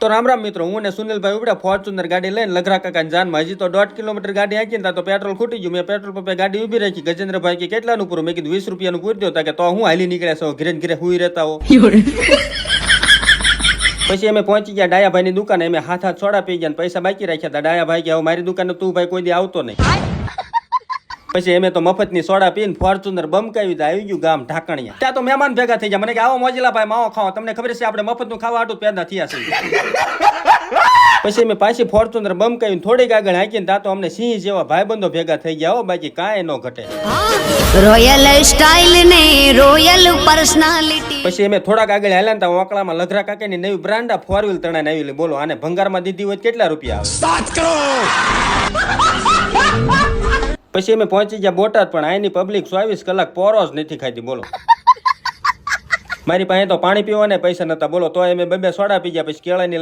તો રામ રામ મિત્રો, હું ને સુનિલભાઈ ઉપડ્યા ફોર્ચ્યુનર ગાડી લઈને લઘરા કાકા જાનમાં. હજી તો 1.5 કિલોમીટર ગાડી હાંકી ને તો પેટ્રોલ ખૂટી ગયું. મેં પેટ્રોલ પંપે ગાડી ઉભી રાખી. ગજેન્દ્રભાઈ કે કેટલાનું પૂરું? મેં કીધું 20 રૂપિયાનું પૂરી દો. કે તો હું હાલી નીકળ્યા છો, ઘરે ઘરે હુઈ રહેતા હો. પછી અમે પહોંચી ગયા ડાયાભાઈ ની દુકાને. અમે હાથ સોડા પી ગયા, પૈસા બાકી રાખ્યા હતા. ડાયાભાઈ કે હવે મારી દુકાને તું ભાઈ કોઈ દી આવતો નહીં. પછી અમે તો મફતની સોડા પીને ફોર્ચ્યુનર બમકાવી તો આવી ગયું ગામ ઢાકણિયા. ત્યાં તો મહેમાન ભેગા થઈ ગયા. મને કે આવો મોજીલા ભાઈ માવો ખાઓ, તમને ખબર છે આપણે મફતનું ખાવા હાટું પેદા થયા છે. પછી અમે પાછી ફોર્ચ્યુનર બમકાવી થોડીક આગળ હાંકીને ત્યાં તો અમને સિંહ જેવા ભાઈબંધો ભેગા થઈ ગયા હો. બાકી કાંઈ ન ઘટે. રોયલ સ્ટાઇલ ને રોયલ પર્સનાલિટી. પછી અમે થોડાક આગળ હાલ્યા ને ઓકળામાં લઘરા કાકાની નવી બ્રાન્ડા 4 વ્હીલ તણાઈને આવી. બોલો આને ભંગારમાં દીધી હોય કેટલા રૂપિયા આવે? 7 કરોડ. પછી અમે પહોંચી ગયા બોટાદ, પણ અહીંની પબ્લિક 24 કલાક પોરો જ નથી ખાતી. બોલો મારી પાસે તો પાણી પીવાના પૈસા નતા. બોલો તો અમે 2 સોડા પી ગયા. પછી કેળાની